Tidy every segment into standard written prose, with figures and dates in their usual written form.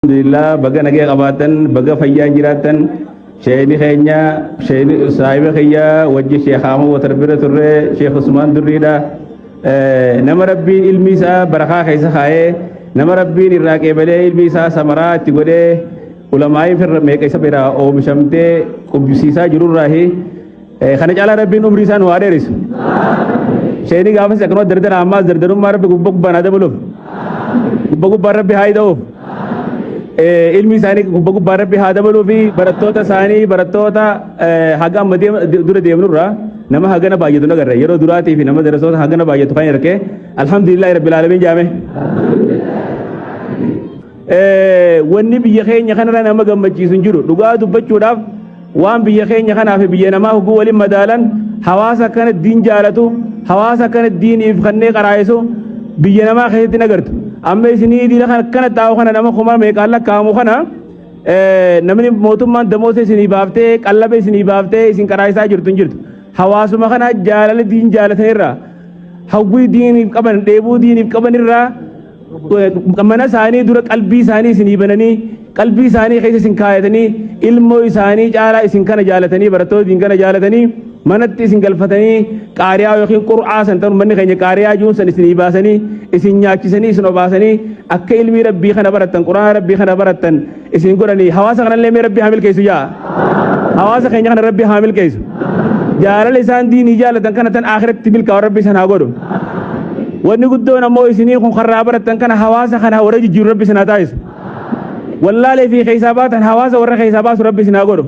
Alhamdulillah baga nagee qabaatan baga fayyaan jiraatan sheeyni keenya sheeyni saahiba kiyya wajji sheekh Ahmad Watarbira turre sheekh Usman Durriidha nama rabbiin ilmi isaa barakaa keessa kaayee nama rabbiin irraa qeebalee ilmi isaa samaraa itti godhee ulamaa'iin firra meeqa isa biraa oomishamtee qubbisiisaa jirurraahi kana caalaa rabbiin umrii isaa nu haa dheerisu sheeyni gaafas akkanuma dardara ammaas dardarummaa rabbi gubba gubbaan haa dabaluuf gubba gubbaan rabbi haa hidha'uuf ilmi isaanii gubba gubbaan rabbi haa dabaluu fi barattoota isaanii barattoota haga amma dura deemnurraa nama hagana baay'atu nagarra yeroo duraatii fi nama darasoota hagana baay'atu kan yarkee alhamdulillahi rabbil alamin jaame wanni biyya keenya kanarra nama gammachiisu hin jiru dhugaa dubbachuudhaaf waan biyya keenya kanaaf biyya namaa hubuu waliin madaalan hawaasa kana diin jaalatu hawaasa kana diiniif kannee qaraa'isu biyya namaa keessatti nagartu amma isinii diina kana taa'u kana nama kuma meeqaan lakkaa'amu kana namni mootummaan damoota isinii baaftee qallaba isinii baaftee isin qaraa'isaa jirtu hin jirtu hawaasuma kana jaalala diin jaalatanirraa hawwii diiniif qaban dheebuu diiniif qabanirraa mana isaanii dura qalbii isaanii isinii bananii qalbii isaanii keessa isin kaayatanii ilmoo isaanii caalaa isin kana jaalatanii barattoota diin kana jaalatanii manatti isin galfatanii qaariyaa yookiin qur'aa san ta'u manni keenya qaariyaa juun san isinii baasanii isin nyaachisanii isin obaasanii akka ilmi rabbii kana barattan qur'aana rabbii kana barattan isin godhanii hawaasa kanallee mee rabbii haa milkeessu yaa hawaasa keenya kana rabbii haa milkeessu jaalala isaan diinii jaalatan kana tan akhiratti milkaa'u rabbii san haa godhu wanni guddoon ammoo isinii kun karraa barattan kana hawaasa kana warra jijjiiru rabbi sin haa taasisu wallaalee fi keessaa baatan hawaasa warra keessaa baasu rabbi sin haa godhu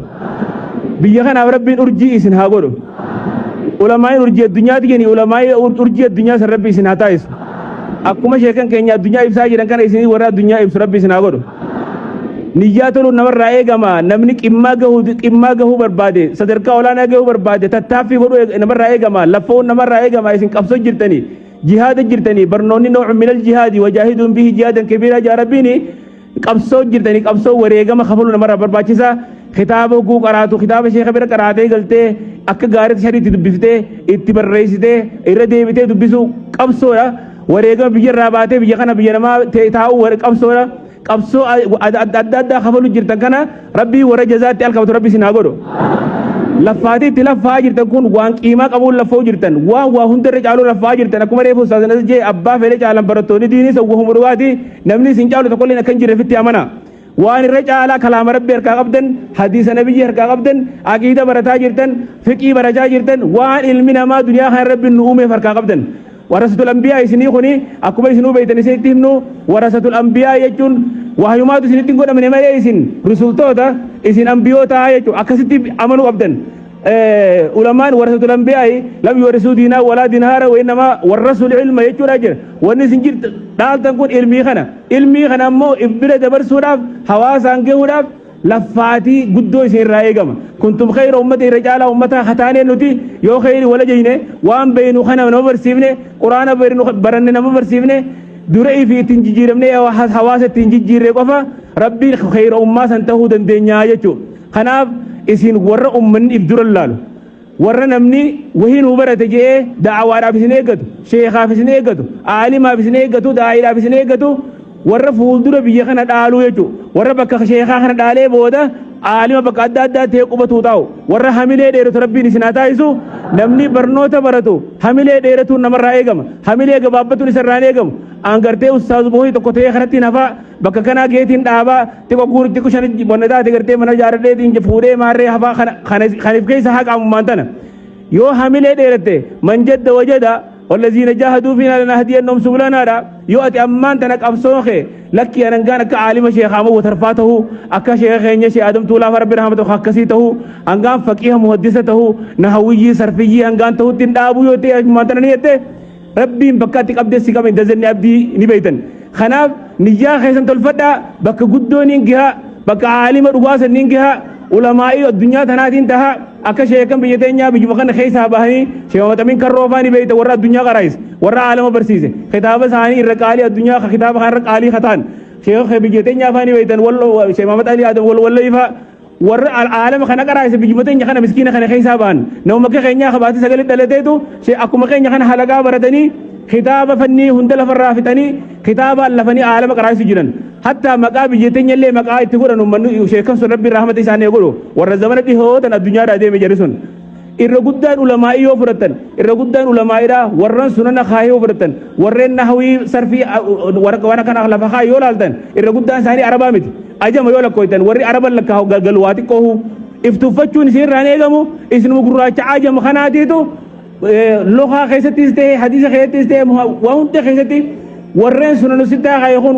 biyya kanaaf rabbiin urjii isin haa godhu ulamaa'in urjii addunyaati jenni ulamaa'in urjii addunyaa san rabbi isin haa taasisu akkuma sheekan keenya addunyaa ibsaa jiran kana isinii warra addunyaa ibsu rabbi isin haa godhu niyyaa toluun namarraa eegama namni qimmaa gahuu barbaade sadarkaa olaanaa gahuu barbaade tattaaffii godhuu namarraa eegama laffoon namarraa eegama isin qabsoo jirtanii jihaada jirtanii barnoonni noocu minal jihaadi wajaahiduun bihi jihaadan kabiiraa jaa rabbiini qabsoo jirtanii qabsoo wareegama kafaluu namarraa barbaachisa kitaaba guu qaraatu kitaaba sheekha bira qaraatee galtee akka gaariitti shariitti dubbiftee itti barreessitee irra deebitee dubbisu qabsoodha wareegama biyyarraa baatee biyya kana biyya namaa taa'u qabsoodha qabsoo adda addaa kafaluu jirtan kana rabbii warra jazaatti alkabatu rabbi isin haa godhu laffaatiitti itti laffaa jirtan kun waan qiimaa qabuun laffoo jirtan waan waa hundarra caaluu laffaa jirtan akkuma reefu ustaasanas jee abbaa fedhe caalan barattoonni diinis awwahum dhugaati namni isin caalu tokkolleen akkan jirre fitti amana waan irra caalaa kalaama rabbi harkaa qabdan hadiisa nabiyyi harkaa qabdan aqiida barataa jirtan fiqii barataa jirtan waan ilmi namaa duniyaa kana rabbi nu uumeef harkaa qabdan warasatul anbiyaa isinii kuni akkuma isinuu beeytan isinitti himnu warasatul anbiyaa jechuun wahyumaatu isinitti hin godhamne malee isin rusultoota isin anbiyoota jechuun akkasitti amanuu qabdan ulamaan warasatul anbiyaa lam yurisuu diinaa walaa dinaara wa innamaa warasul ilma jechuudha jira wanni isin jirtu dhaaltan kun ilmii kana ammoo ibbira dabarsuudhaaf hawaasaan gahuudhaaf laffaatii guddoo isin irraa eegama kuntum khayra ummata irra caalaa ummata hataanee nuti yoo khayri wala jeyne waan beeynu kana nama barsiifne quraana baranne nama barsiifne dure'ii fi ittiin jijjiiramne hawaasa ittiin jijjiirree qofa rabbiin khayra ummaa san tahuu dandeenyaa jechuu kanaaf isin warra ummanni if dura laalu warra namni wahii nu barate jee da'awaadhaaf isin eeggatu sheekaaf isin eeggatu aalimaaf isin eeggatu daa'iidhaaf isin eeggatu warra fuuldura biyya kana dhaaluu jechuudha warra bakka sheekaa kana dhaalee booda aalima bakka adda addaa ta'e qubatu taa'u warra hamilee dheeratu rabbiin isin haa taasisu namni barnoota baratu hamilee dheeratuun namarraa eegama hamilee gabaabbatuun isarraa eegamu angartee ustaazu bohii tokko ta'ee kanatti nafaa bakka kanaa geetiin dhaabaa xiqqoo guuri xiqqoo shan bonnetaate gartee mana jaaradheetiin fuudhee maarree hafaa kaniif keessa haqaamumaan tana yoo hamilee dheeratte manjadda wajada والذين جاهدوا فينا لنهدينهم سبلنا يؤتي أمان تنك أبصوخي لك أن كان كعالم شيخ عمو وترفاته أكا شيخ ينشي آدم تولا فرب رحمته خاكسيته أن كان فقيه محدثته نحوي صرفي أن كان تو تندابو يوتي أجمان تنانيته ربي بكاتك أبدي سيكا من دزني أبدي نبيتن خناف نجا خيسان تلفتا بك قدو نينكها بك عالم رغاسا نينكها علماء الدنيا تناتين تها akka sheekan biyya teenya biyyuma kana keessaa bahanii sheematamin karroofaani beeyta warra addunyaa qaraayis warra aalama barsiise kitaaba isaanii irra qaalii addunyaa kitaaba kana irra qaalii kataan sheekha biyya teenya afaanii beeytan wallo sheemamat alii adam wallo ifa warra aalama kana qaraayise biyyuma teenya kana miskiina kana keessaa bahan nama makka keenyaa kabaati sagalee dhalateetu akkuma keenya kana halagaa baratanii kitaaba fannii hunda lafarraa fixanii kitaaba lafanii aalama qaraaysu jiran hatta maqaa biyyatteenya illee maqaa itti godhan ummanni sheekan sun rabbi rahmata isaanii godhu warra zamana dhihootan addunyaadhaa deeme jedhe sun irra guddaan ulamaa'ii yoo fudhatan irra guddaan ulamaa'iidha warran sunana kaayee yoo fudhatan warreen nahwii sarfii warra kana lafa kaayee yoo laaltan irra guddaan isaanii arabaa miti ajama yoo lakkooytan warri araban lakkaa galgalu waa xiqqoohu iftuffachuun isin irraan eegamu isinuma gurraacha ajama kanaatiitu lohaa keessattis ta'e hadiisa keessattis ta'e waa hunda keessatti warreen sunanu sittaa kaayee kun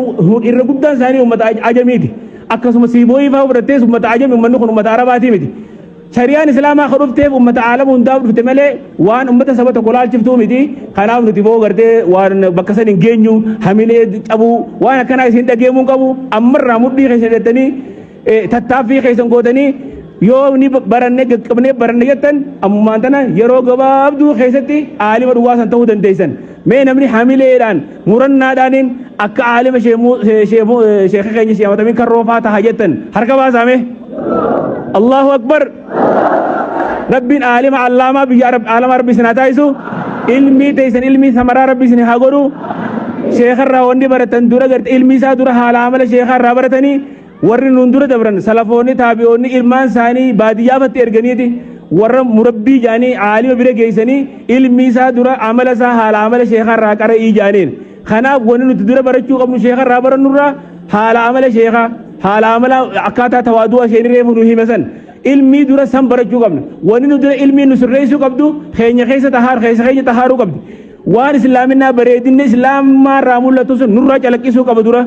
irra guddaan isaanii ummata ajamiiti akkasuma siibooyii fa'aa fudhattees ummata ajami ummanni kun ummata arabaatii miti شريان إسلام آخر رفته أمة عالم ونداب رفته ملء وان أمة سبت كلال شفتو مدي خناف نتيفو قرته وان بكسر إنجينيو حمله أبو وان كنا يسين تجيمون كابو أمر رامود بي خيسن تاني تتافي خيسن قوتني يوم ني برنة جتن أمم أنتنا يرو جواب دو خيستي عالم الرواس أنتهو دنتيسن ما نمني حمله إيران مرنا دانين أك عالم شيخ خيني سيامة تمين كروفات حاجتن حركة باسامه الله أكبر رب عالم علامة بيارب عالم ربي سناتايسو علمي تيسن علمي ثمرة ربي سنهاغورو شيخ الراوندي برتن دورا قرت علمي سا دورا حال عمل شيخ الرابرتني ورن نندورا دبرن سلفوني تابعوني علمان ساني بادية فتيرغنيتي ورن مربي جاني عالم بيرا جيسني علمي سا دورا عمل سا حال عمل شيخ الراكار إيجانين خناب ونن تدورا برچو قبل شيخ الرابرن نورا حال عمل شيخا حال عمل أكاتا توادوا شيني ريفو نوهي مثلا علمي دورا سم برچو قبل ونن دورا علمي نسر ريسو قبدو خيني خيسة تهار خيني تهارو قبد وان اسلامنا بريدين اسلام ما رامو لتوس نورا چلقيسو قبدورا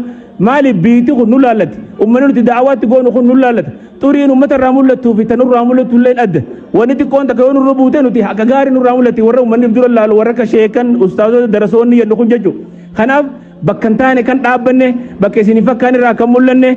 مالي بيتي خو نولالت امنو دعوات كون خو نولالت تورين امه رامو لتو في تنور رامو لتو لين اد ونتي كون تكون ربوتن تي حقغار رامو لتي ور من دور الله ورك شيكن استاذ درسوني ينكون ججو خناف بكنتاني كان دابنه بكسيني فكاني را كمولنه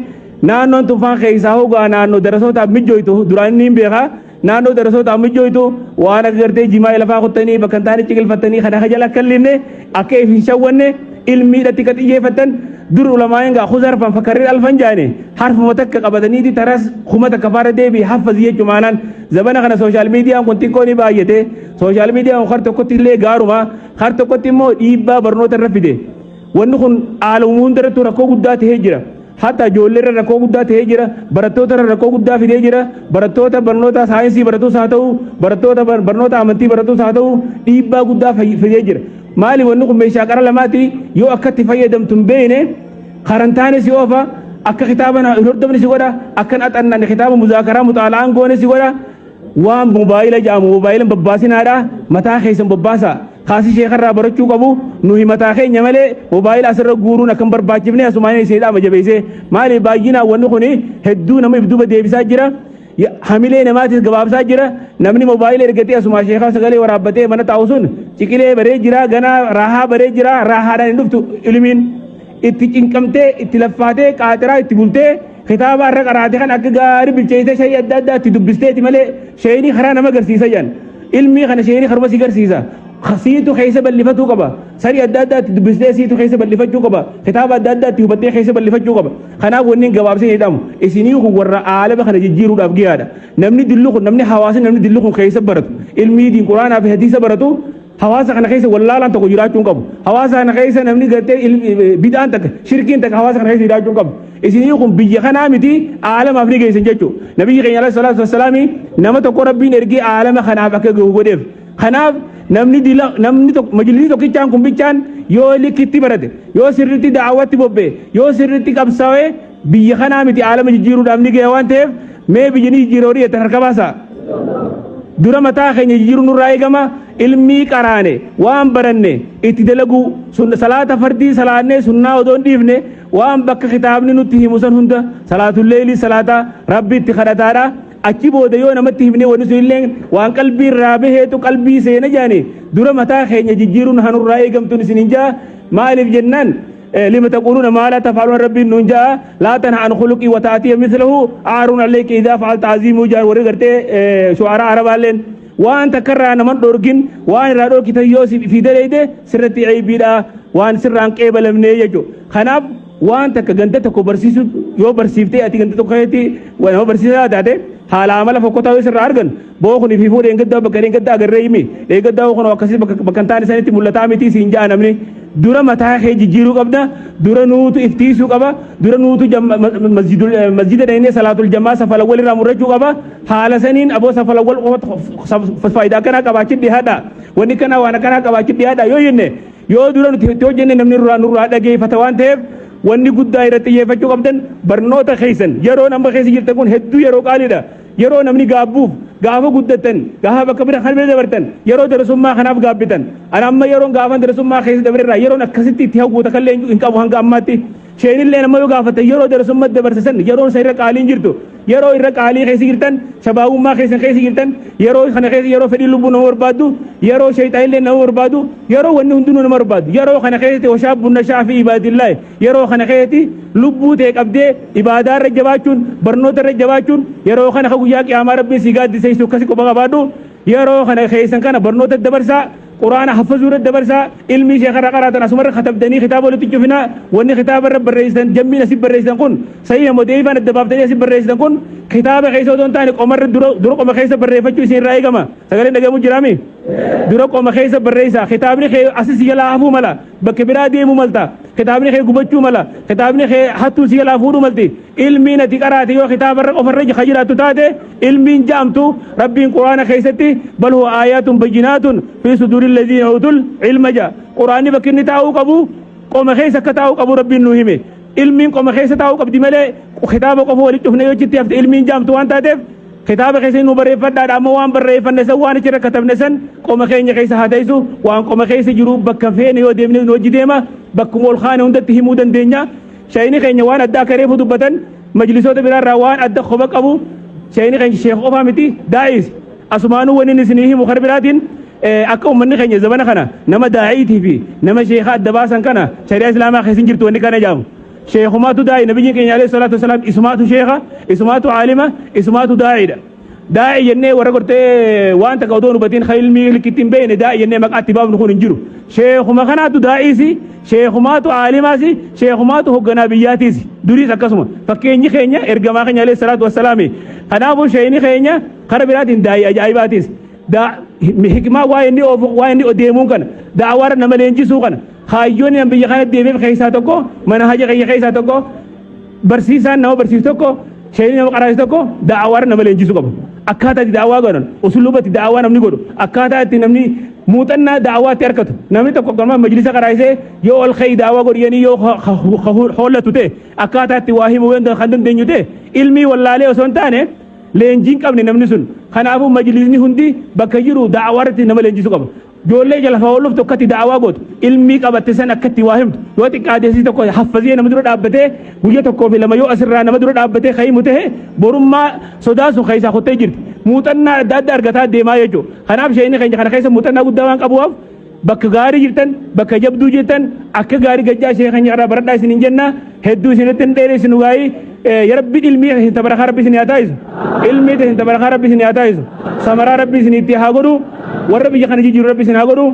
naannoon tufaan keessaa hogaa naannoo darasootaaf mijjooytu duraan niin beeka naannoo darasootaaf mijjooytu waan agartee jimaa lafaa qottanii bakka hin taane ciqilfattanii kana jala akka illee akka hin shawwanne ilmiidhatti ka xiyyeeffatan dur ulamaa'een gaa khuzarfan fakkarri alfan jaane harfuma takka qabataniiti taras kuma takka faara deebi haffazi jechuu maanaan zamana kana sooshaal miidiyaan kun xiqqoo ni baay'ate sooshaal miidiyaan har tokkotti illee gaaruma har tokkotti immoo dhiibbaa barnoota irra fide wanni kun aalumuun darattu rakkoo guddaa ta'ee jira hatta ijoollee rakkoo guddaa ta'ee jira barattoota rakkoo guddaa fidee jira barattoota barnoota saayinsii baratus haa ta'u barattoota barnoota amantii baratus haa ta'u dhiibbaa guddaa fidee jira maali wanni kun meeshaa qara lamaati yoo akkatti fayyadamtu hin beekne karantaane si oofa akka kitaaba hin hordofne si godha akkan axannan kitaaba muzaakaraa muxaala'aan goone si godha waan mobaayila jedhamu mobaayila babbaasinaadha mataa keessan babbaasa kaasi sheekarraa barachuu qabu nuyi mataa keenya malee mobaayila asirra guuruun akkan barbaachifne asumaan iseedhaa majabeessee maali baay'inaa wanni kun hedduu nama ibduba deebisaa jira hamilee namaatis gabaabsaa jira namni mobaayila ergatee asumaa sheekaa sagalee waraabbatee mana taa'u sun ciqilee baree jira ganaa raahaa baree jira raahaadhaan hin dhuftu ilmiin itti cinqamtee itti laffaatee qaaxiraa itti bultee kitaaba irra qaraate kan akka gaarii bilcheessee shayii adda addaa itti dubbisteeti malee shayinii karaa nama agarsiisa jedhan ilmii kana shayinii karuma si agarsiisa خسيتو خيسة باللفتو قبا سري أدادات دبستي سيتو خيسة باللفتو قبا كتاب أدادات تهبتي خيسة باللفتو قبا خنا ونين قباب سين يدام إسنيو ورا عالم خنا جيرو داب جيادا نمني دلوخ نمني حواس نمني دلوخ خيسة برد علمي دين قرآن في حديث بردو حواس خنا خيسة والله لان تكو جراتون قبا حواس خنا خيسة نمني قلت بدان تك شركين تك حواس خنا خيسة جراتون قبا إسنيو بيجي خنا متي عالم أفريقيا يسنجتو نبي عليه الصلاة والسلام نما تقول ربي نرجع عالم خنا بكر جوديف خنا namni tokko majlisni tokkichaan kun bichaan yoo likitti barate yoo sirriitti daawwatti bobbee yoo sirriitti qabsaa'ee biyya kanaa miti aalama jijjiiruudhaaf ni ga'e waan ta'eef mee biyya ni jijjiiroo dhiyeessan harka baasa dura mataa keenya jijjiiruu nurraa eegama ilmii qaraane waan baranne itti dalagu salaata fardii salaannee sunnaa odoo hin dhiifne waan bakka kitaabni nutti himu san hunda salaatul leelii salaata rabbi itti kadhataadha achi booda yoo namatti himne wanni sun illee waan qalbii irraa baheetu qalbii seena jaani dura mataa keenya jijjiiruun hanurraa eegamtuun isin hin jaa maaliif jennaan لما تقولون ما لا تفعلون ربي ننجا لا تنهى عن خلقي وتأتي مثله عار عليك إذا فعلت عظيم وجار ورغرت شعراء عرب لين وان تكرر أنا من دوركين وان رادو كتا يوسف في دليده سرتي عيبيدا وان سران قبل من يجو خناب وان تك غنت تكو برسيس يو برسيفتي اتي غنت تكو خيتي وانا برسيس داده haala amala fokkotaa isirraa argan boo kun ififuu dheengaddaa bakka dheengaddaa agarree himi dheengaddaa kun akkasii bakka hin taane sanitti mul'ataa miti siin ja'a namni dura mataa kee jijjiiruu qabda dura nuutu iftiisuu qaba dura nuutu masjida dheenee salaatul jamaa safalawwal irraa murrachuu qaba haala saniin aboo safalawwal faayidaa kanaa qabaachuu dhiyaadha wanni kana waan kanaa qabaachuu dhiyaadha yoo jenne yoo dura nuti yoo jenne namni nurraa dhageeffata waan ta'eef wanni guddaa irratti xiyyeeffachuu qabdan barnoota keessan yeroo nama keessa jirtan kun hedduu yeroo qaaliidha yeroo namni gaabbuuf gaafa guddatan gaafa bakka bira kan bira dabartan yeroo darasummaa kanaaf gaabbitan ana amma yeroon gaafa darasummaa keessa dabarraa yeroon akkasitti itti hawwuuta kallee hin qabu hanga ammaatti sheenillee nama yoo gaafatan yeroo darasummaa dabarsan yeroon isa irra qaaliin jirtu yeroo irra qaalii keessa jirtan shabaabummaa keessan keessa jirtan yeroo kana keessa yeroo fedhii lubbuu nama barbaaddu yeroo shayxaanillee nama barbaadu yeroo wanni hundinuu nama barbaadu yeroo kana keessatti washaabunna shaafi ibaadillaahi yeroo kana keessatti lubbuu ta'e qabdee ibaadaa irra jabaachuun barnoota irra jabaachuun yeroo kana ka guyyaa qiyaamaa rabbiin si gaaddisee akkasi qofa qabaadhu yeroo kana keessan kana barnoota dabarsaa قرآن حفظوا الدبرسا علمي شيخ رقرات أسمر ختم دني خطاب ولا تجفنا وني خطاب الرب الرئيسن جمي نسيب الرئيسن كون سيء مديفا الدباب تاني نسيب الرئيسن كون خطاب خيسو دون تاني عمر دروق ما خيسة بالرئيفة يصير رأي كما سأقولين نجمو جرامي دروق ما خيسة بالرئيسة خطاب نخي أساسي لا أفو ملا بكبرى دي مملتا خطاب نخي قبتشو ملا خطاب نخي حتو سي لا أفو ملتي علمي نتي قراتي يو خطاب الرق وفرج خجلات تاتي علمي جامتو ربي قرآن خيستي بل هو آيات بينات في صدور الذين أوتوا العلم جا قرآن بكني تاو قبو قوم خيسة كتاو قبو ربي نوهمي علمي قوم خيسة تاو قبدي ملي خطاب قبو ولتفنا يوجد تفت علمي جامتو وانت تف خطاب خيسة نبريفت دار أما وان بريفت نسا وان چرا كتب نسن قوم خيسة خيسة هاتيسو وان قوم خيسة جروب بكفين يو ديمني نوجي ديما بكمول خان هندت تهمودن دينيا شايني خيني وان أدى كريف دبتن مجلسوت برا روان أدى خبك أبو شايني خيني شيخ أفهمتي داعيس أسمانو وننسنيه مخربراتين akka ummanni keenya zabana kana nama daa'iitii fi nama sheekha adda baasan kana shari'a islaamaa keessin jirtu wanni kana jaamu sheekumaatu daa'i nabiyyi keenya alayhi salaatu wasalaam isumaatu sheekha isumaatu aalima isumaatu daa'iidha daa'i jennee warra gortee waan takka odoo nubatiin ilmii likittiin beeyne daa'i jennee maqaatti baafnu kun hin jiru sheekuma kanaatu daa'iisi sheekumaatu aalimaasi sheekumaatu hogganaa biyyaatiisi duriis akkasuma fakkeenyi keenya ergamaa keenya alayhi salaatu wasalaami kanaafuu sheeyni keenya kara biraatiin daa'i ajaa'ibaatiis da hikma waayni odeemuun kana da'awaara nama leenjisuu kana hayyoonni nama biyya kana deebiif keessaa tokko manhaja kiyya keessaa tokko barsiisaan nama barsiisu tokko sheeyni nama qaraasu tokko da'awaara nama leenjisuu qabu akkaataa itti da'awaa godhan usulubatti da'awaa namni godhu akkaataa itti namni muuxannaa da'awaatti harkatu namni tokko gama majlisa qaraasee yoo ol ka'ii da'awaa godhanii yoo hollatu ta'e akkaataa itti waa himuu kan dandeenyu ta'e ilmii wallaalee osoo hin taane leenjiin qabne namni sun kanaafuu majlisni hundi bakka jiru da'awaarratti nama leenjisuu qaba joollee jala faawoluuf tokkotti da'awaa gootu ilmii qabatte san akkatti waa himtu yoo xiqqaateessi tokko haffazee nama dura dhaabbatee guyya tokkoo fi lama yoo asirraa nama dura dhaabbatee kaa'imu ta'e borummaa sodaa sun keessaa kottee jirti muuxannaa adda adda argataa deemaa jechuudha kanaaf sheeyni keenya kana keessa muuxannaa guddaa waan qabuuf bakka gaarii jirtan bakka jabduu jirtan akka gaarii gajjaa shee keenya irraa baradhaa isin hin jenna hedduu isinitti hin dheeressin gaayii يا ربي علمي تبارك ربي سني أتايز علمي تبارك ربي سني أتايز سمرا ربي سني تيهاغرو وربي جخاني جي ربي سني هاغرو